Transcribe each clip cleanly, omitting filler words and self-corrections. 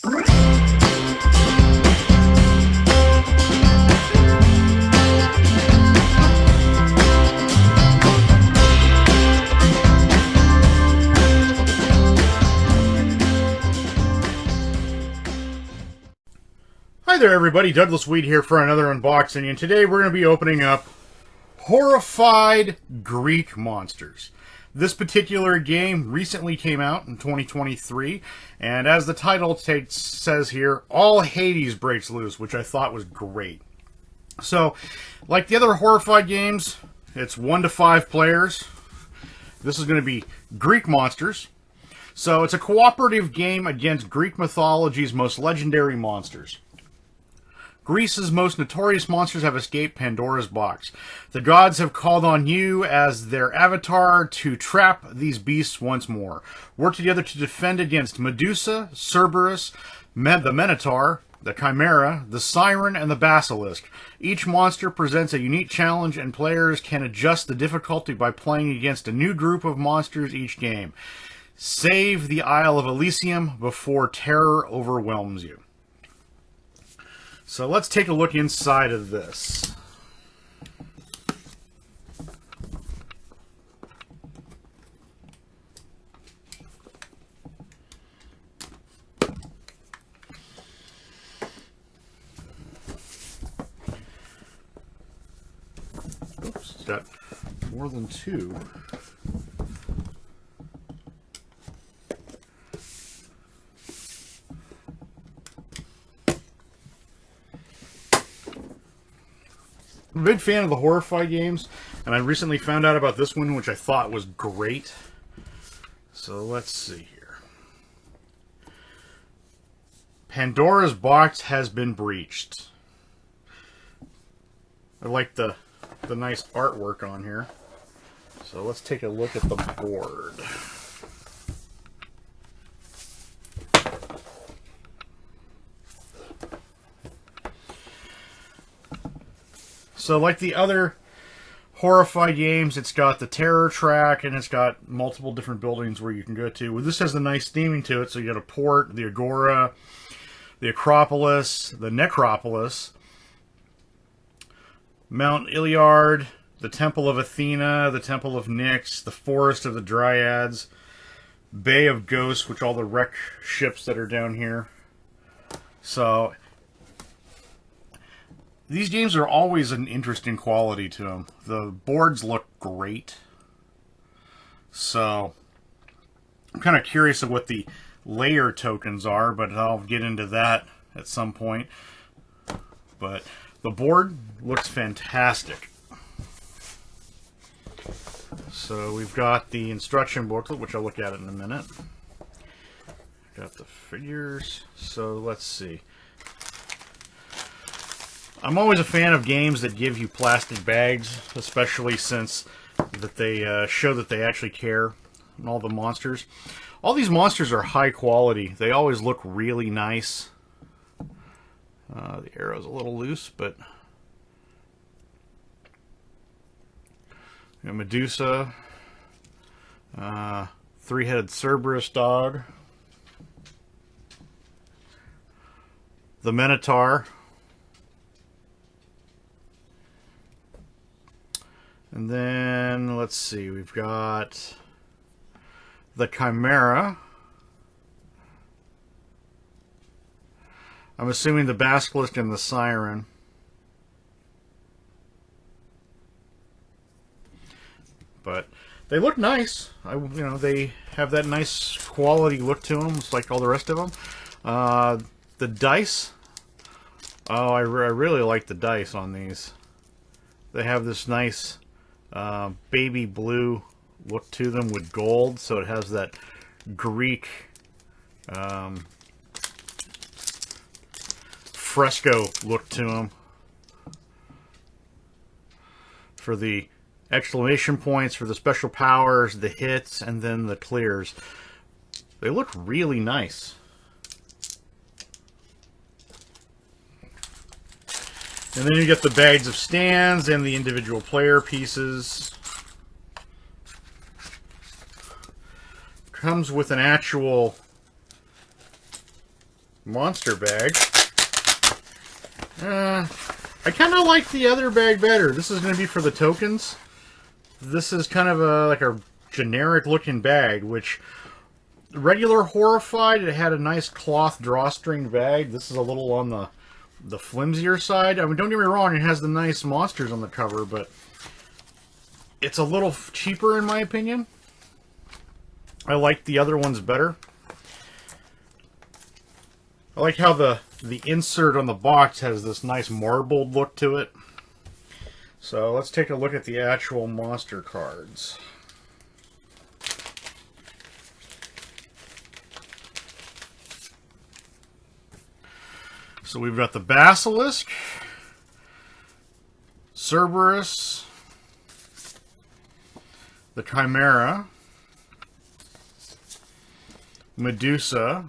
Hi there everybody, Douglas Weed here for another unboxing, and today we're going to be opening up Horrified Greek Monsters. This particular game recently came out in 2023, and as the title says here, all Hades breaks loose, which I thought was great. So, like the other Horrified games, it's 1 to 5 players. This is going to be Greek monsters. So it's a cooperative game against Greek mythology's most legendary monsters. Greece's most notorious monsters have escaped Pandora's box. The gods have called on you as their avatar to trap these beasts once more. Work together to defend against Medusa, Cerberus, the Minotaur, the Chimera, the Siren, and the Basilisk. Each monster presents a unique challenge, and players can adjust the difficulty by playing against a new group of monsters each game. Save the Isle of Elysium before terror overwhelms you. So let's take a look inside of this. Oops, it's got more than 2. I'm a big fan of the Horrified games, and I recently found out about this one, which I thought was great. So let's see here. Pandora's box has been breached. I like the nice artwork on here. So let's take a look at the board. So like the other Horrified games, it's got the terror track, and it's got multiple different buildings where you can go to. Well, this has a nice theming to it, so you got a port, the Agora, the Acropolis, the Necropolis, Mount Iliad, the Temple of Athena, the Temple of Nyx, the Forest of the Dryads, Bay of Ghosts, which all the wreck ships that are down here. So these games are always an interesting quality to them. The boards look great. So I'm kind of curious of what the layer tokens are, but I'll get into that at some point. But the board looks fantastic. So we've got the instruction booklet, which I'll look at in a minute. Got the figures. So let's see. I'm always a fan of games that give you plastic bags, especially since that they show that they actually care and all the monsters. All these monsters are high quality. They always look really nice. The arrow's a little loose, but Medusa, three-headed Cerberus dog, the Minotaur, and then let's see, we've got the Chimera. I'm assuming the Basilisk and the Siren. But they look nice. They have that nice quality look to them, just like all the rest of them. The dice. Oh, I really like the dice on these. They have this nice baby blue look to them with gold, so it has that Greek fresco look to them. For the exclamation points, for the special powers, the hits, and then the clears. They look really nice. And then you get the bags of stands and the individual player pieces. Comes with an actual monster bag. I kind of like the other bag better. This is going to be for the tokens. This is kind of like a generic looking bag, which regular Horrified, it had a nice cloth drawstring bag. This is a little on the flimsier side. I mean, don't get me wrong, it has the nice monsters on the cover, but it's a little cheaper in my opinion. I like the other ones better. I like how the insert on the box has this nice marbled look to it. So let's take a look at the actual monster cards. So we've got the Basilisk, Cerberus, the Chimera, Medusa,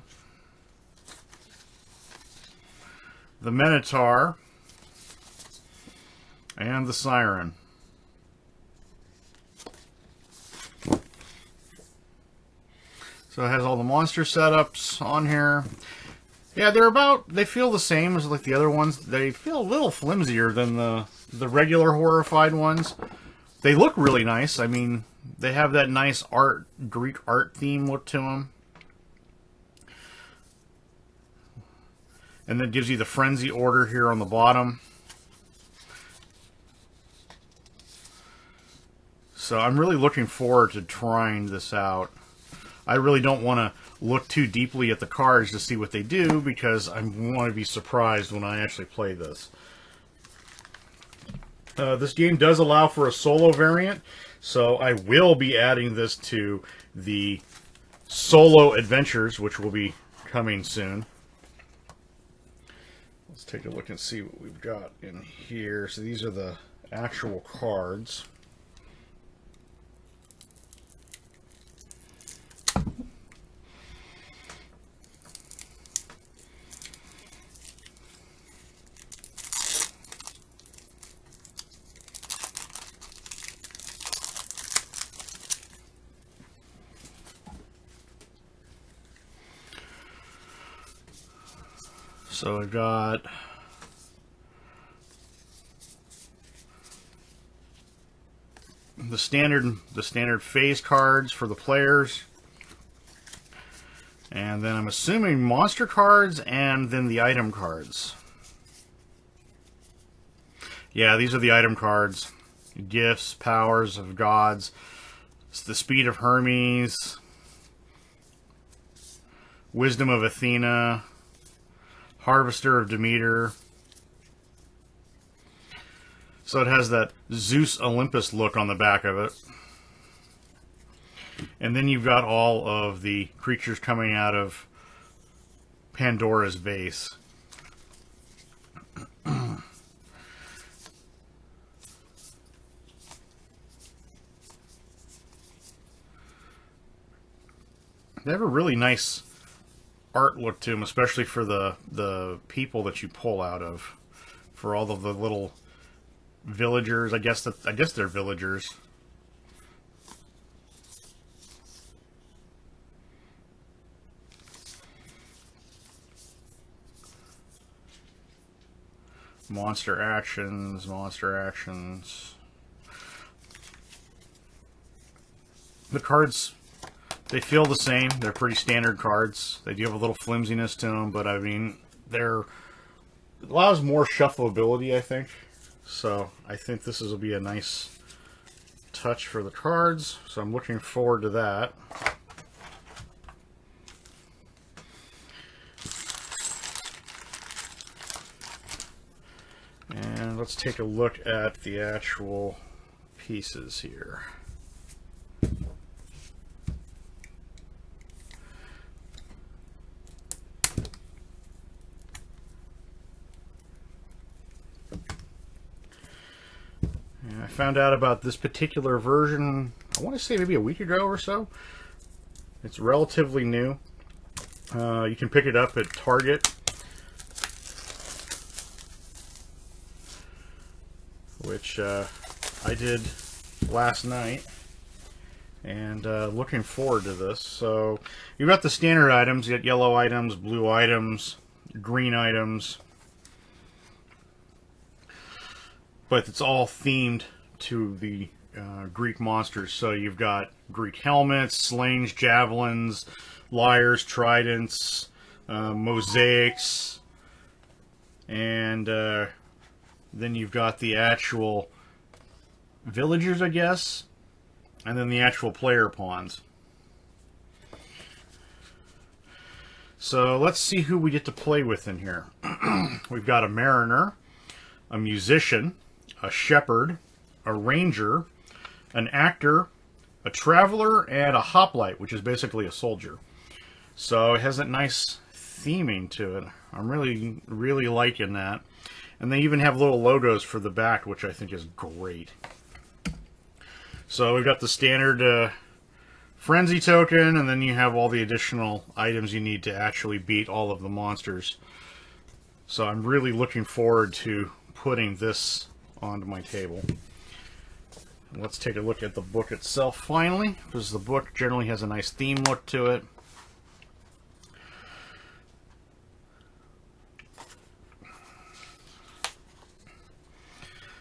the Minotaur, and the Siren. So it has all the monster setups on here. Yeah, they feel the same as like the other ones. They feel a little flimsier than the regular Horrified ones. They look really nice. I mean, they have that nice Greek art theme look to them. And then gives you the frenzy order here on the bottom. So I'm really looking forward to trying this out. I really don't want to look too deeply at the cards to see what they do, because I want to be surprised when I actually play this. This game does allow for a solo variant, so I will be adding this to the solo adventures, which will be coming soon. Let's take a look and see what we've got in here. So these are the actual cards. So we've got the standard phase cards for the players, and then I'm assuming monster cards, and then the item cards. Yeah, these are the item cards. Gifts, powers of gods, it's the speed of Hermes, wisdom of Athena, Harvester of Demeter. So it has that Zeus Olympus look on the back of it. And then you've got all of the creatures coming out of Pandora's vase. They have a really nice art look to them, especially for the people that you pull out of, for all of the little villagers. I guess they're villagers. Monster actions, monster actions. The cards, they feel the same. They're pretty standard cards. They do have a little flimsiness to them, but I mean, it allows more shuffleability, I think. So I think this will be a nice touch for the cards. So I'm looking forward to that. And let's take a look at the actual pieces here. And I found out about this particular version, I want to say maybe a week ago or so. It's relatively new. You can pick it up at Target, which I did last night, and looking forward to this. So you've got the standard items. You got yellow items, blue items, green items. But it's all themed to the Greek monsters. So you've got Greek helmets, slings, javelins, lyres, tridents, mosaics, and then you've got the actual villagers, I guess, and then the actual player pawns. So let's see who we get to play with in here. We've got a mariner, a musician, a shepherd, a ranger, an actor, a traveler, and a hoplite, which is basically a soldier. So it has that nice theming to it. I'm really liking that. And they even have little logos for the back, which I think is great. So we've got the standard frenzy token, and then you have all the additional items you need to actually beat all of the monsters. So I'm really looking forward to putting this onto my table. Let's take a look at the book itself finally, because the book generally has a nice theme look to it.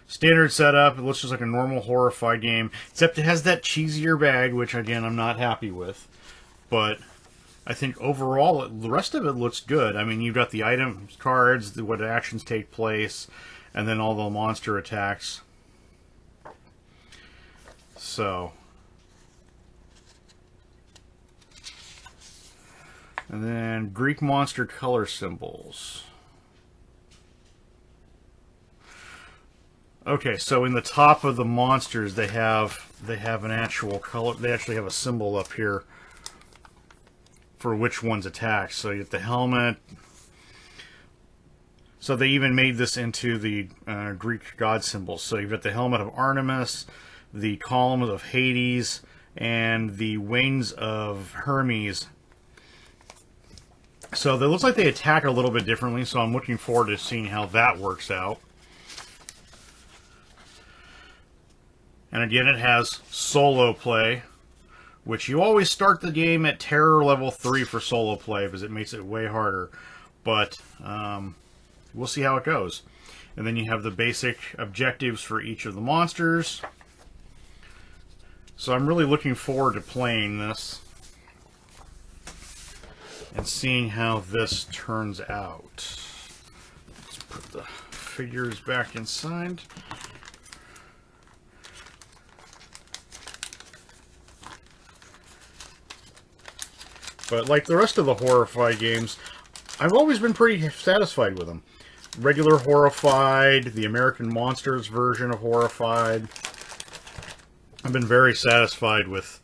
Standard setup, it looks just like a normal Horrified game, except it has that cheesier bag, which again I'm not happy with. But I think overall the rest of it looks good. I mean, you've got the item cards, what actions take place, and then all the monster attacks. So, and then Greek monster color symbols. Okay, so in the top of the monsters, they have an actual color. They actually have a symbol up here for which one's attacked. So you get the helmet. So they even made this into the Greek god symbols. So you've got the helmet of Artemis, the column of Hades, and the wings of Hermes. So it looks like they attack a little bit differently. So I'm looking forward to seeing how that works out. And again, it has solo play, which you always start the game at terror level 3 for solo play, because it makes it way harder. But we'll see how it goes. And then you have the basic objectives for each of the monsters. So I'm really looking forward to playing this and seeing how this turns out. Let's put the figures back inside. But like the rest of the Horrified games, I've always been pretty satisfied with them. Regular Horrified, the American Monsters version of Horrified. I've been very satisfied with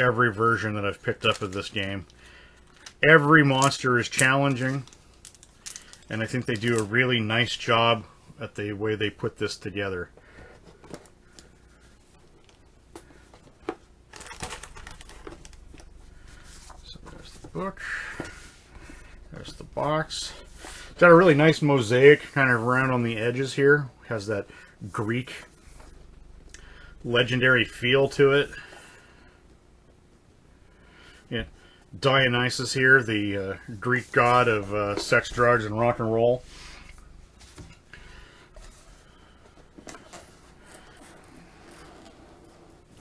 every version that I've picked up of this game. Every monster is challenging, and I think they do a really nice job at the way they put this together. Book. There's the box. It's got a really nice mosaic kind of around on the edges here. It has that Greek legendary feel to it. Yeah, Dionysus here, the Greek god of sex, drugs, and rock and roll.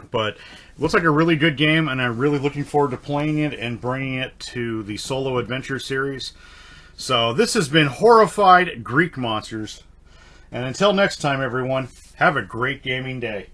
But it looks like a really good game, and I'm really looking forward to playing it and bringing it to the Solo Adventure series. So this has been Horrified Greek Monsters. And until next time, everyone, have a great gaming day.